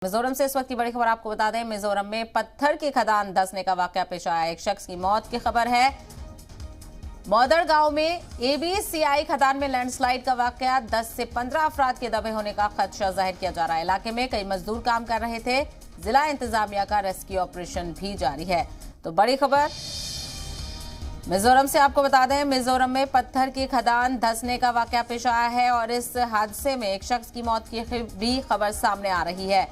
मिजोरम से इस वक्त की बड़ी खबर आपको बता दें। मिजोरम में पत्थर की खदान धंसने का वाकया पेश आया। एक शख्स की मौत की खबर है। मौदड़ गांव में एबीसीआई खदान में लैंडस्लाइड का वाकया। 10 से 15 अफराद के दबे होने का खदशा जाहिर किया जा रहा है। इलाके में कई मजदूर काम कर रहे थे। जिला इंतजामिया का रेस्क्यू ऑपरेशन भी जारी है। तो बड़ी खबर मिजोरम से आपको बता दें, मिजोरम में पत्थर की खदान धंसने का वाकया पेश आया है और इस हादसे में एक शख्स की मौत की भी खबर सामने आ रही है।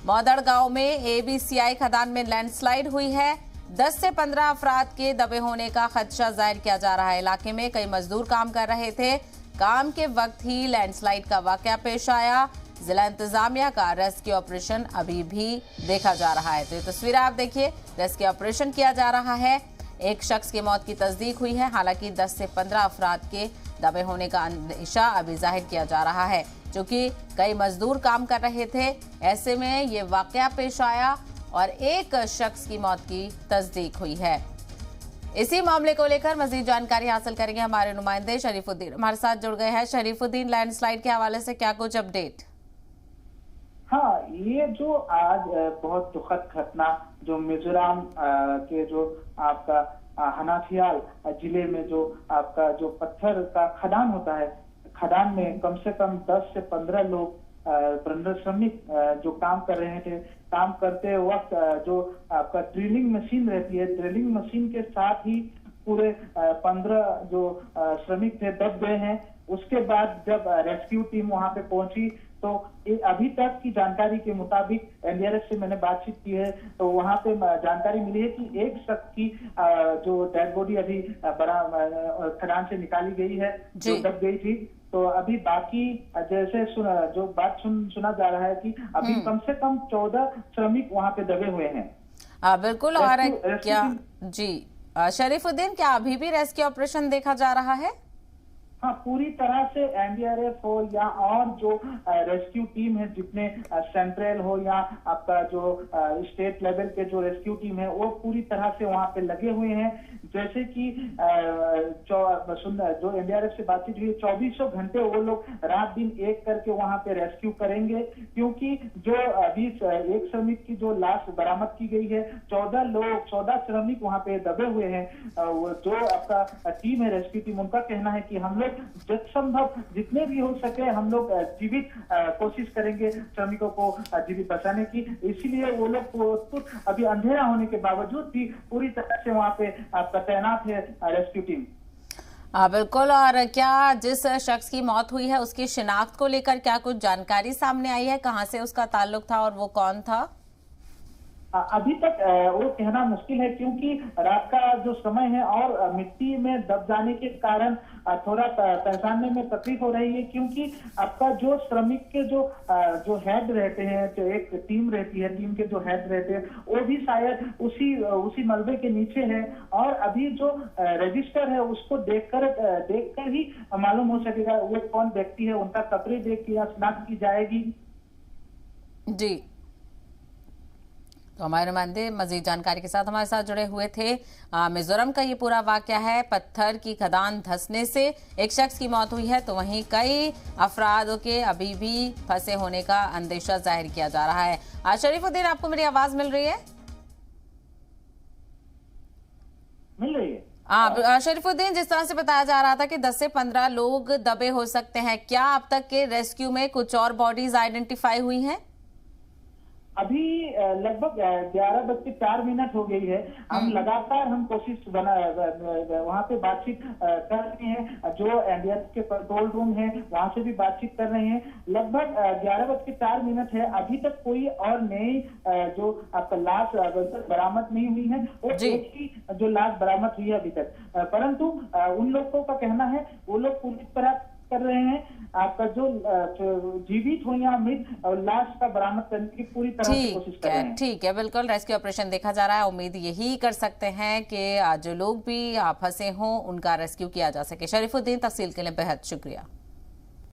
मौदड़ गांव में एबीसीआई खदान में लैंडस्लाइड हुई है। 10 से 15 अफराद के दबे होने का खदशा जाहिर किया जा रहा है। इलाके में कई मजदूर काम कर रहे थे। काम के वक्त ही लैंडस्लाइड का वाकया पेश आया। जिला इंतजामिया का रेस्क्यू ऑपरेशन अभी भी देखा जा रहा है। तो ये तस्वीरें आप देखिए, रेस्क्यू ऑपरेशन किया जा रहा है। एक शख्स की मौत की तस्दीक हुई है। हालांकि 10 से 15 अफराद के दबे होने का अंदेशा अभी जाहिर किया जा रहा है, क्योंकि कई मजदूर काम कर रहे थे। ऐसे में ये वाकया पेश आया और एक शख्स की मौत की तस्दीक हुई है। इसी मामले को लेकर मजीद जानकारी हासिल करेंगे हमारे नुमाइंदे शरीफुद्दीन हमारे साथ जुड़ गए हैं। शरीफुद्दीन, लैंडस्लाइड के हवाले से क्या कुछ अपडेट? हाँ, ये जो आज बहुत दुखद घटना जो मिजोरम के जो आपका हनाफियाल जिले में जो आपका जो पत्थर का खदान होता है, खदान में कम से कम 10 से 15 लोग श्रमिक जो काम कर रहे थे। काम करते वक्त जो आपका ड्रिलिंग मशीन रहती है, ड्रिलिंग मशीन के साथ ही पूरे 15 जो श्रमिक थे दब गए हैं। उसके बाद जब रेस्क्यू टीम वहां पे पहुंची तो अभी तक की जानकारी के मुताबिक एनडीआरएफ से मैंने बातचीत की है, तो वहां पे जानकारी मिली है कि एक शख्स की जो डेड बॉडी अभी बड़ा खदान से निकाली गई है, जो दब गई थी। तो अभी बाकी जैसे जो बात सुना जा रहा है कि अभी कम से कम 14 श्रमिक वहां पे दबे हुए हैं। बिल्कुल। और क्या जी शरीफुद्दीन, क्या अभी भी रेस्क्यू ऑपरेशन देखा जा रहा है? हाँ, पूरी तरह से एनडीआरएफ हो या और जो रेस्क्यू टीम है, जितने सेंट्रल हो या आपका जो स्टेट लेवल के जो रेस्क्यू टीम है, वो पूरी तरह से वहां पे लगे हुए हैं। जैसे कि जो एनडीआरएफ से बातचीत हुई, 24 घंटे वो लोग रात दिन एक करके वहां पे रेस्क्यू करेंगे, क्योंकि जो अभी एक श्रमिक की जो लाश बरामद की गई है, 14 श्रमिक वहां पे दबे हुए हैं। जो आपका टीम है, रेस्क्यू टीम, उनका कहना है कि हम लोग जब संभव जितने भी हो सके हम लोग जीवित कोशिश करेंगे श्रमिकों को जीवित बचाने की। इसीलिए वो लोग अभी अंधेरा होने के बावजूद भी पूरी तरह से वहां पे आपका तैनात है रेस्क्यू टीम। बिल्कुल। और क्या जिस शख्स की मौत हुई है उसकी शिनाख्त को लेकर क्या कुछ जानकारी सामने आई है? कहां से उसका ताल्लुक था और वो कौन था? अभी तक वो कहना मुश्किल है, क्योंकि रात का जो समय है और मिट्टी में दब जाने के कारण थोड़ा पहचानने में तकलीफ हो रही है। क्योंकि आपका जो श्रमिक के जो हेड रहते हैं, जो एक टीम रहती है, टीम के जो हेड रहते हैं, वो भी शायद उसी मलबे के नीचे है। और अभी जो रजिस्टर है उसको देखकर ही मालूम हो सकेगा वो कौन व्यक्ति है। उनका कपड़े देख के शिनाख्त की जाएगी। जी, तो हमारे नुमाइंदे मजीद जानकारी के साथ हमारे साथ जुड़े हुए थे। मिजोरम का ये पूरा वाकया है। पत्थर की खदान धंसने से एक शख्स की मौत हुई है, तो वहीं कई अफराद के अभी भी फंसे होने का अंदेशा जाहिर किया जा रहा है। शरीफुद्दीन, आपको मेरी आवाज मिल रही है? मिल रही है। शरीफुद्दीन, जिस तरह से बताया जा रहा था कि 10 से 15 लोग दबे हो सकते हैं, क्या अब तक के रेस्क्यू में कुछ और बॉडीज आइडेंटिफाई हुई हैं? अभी लगभग 11:04 हो गई है। हम लगातार कोशिश वहां पे बातचीत कर रहे हैं। जो एनडीआरएफ के कंट्रोल रूम है वहां से भी बातचीत कर रहे हैं। लगभग 11:04 है। अभी तक कोई और नई जो आपका लाश बरामद नहीं हुई है। वो एक ही जो लाश बरामद हुई है अभी तक, परंतु उन लोगों का कहना है वो लोग पूरी तरह कर रहे हैं आपका जो जीवित हो या मृत और लाश का बरामद करने की पूरी तरह से कोशिश कर रहे हैं। ठीक है, बिल्कुल रेस्क्यू ऑपरेशन देखा जा रहा है। उम्मीद यही कर सकते हैं कि जो लोग भी फंसे हों उनका रेस्क्यू किया जा सके। शरीफुद्दीन, तफसील के लिए बेहद शुक्रिया।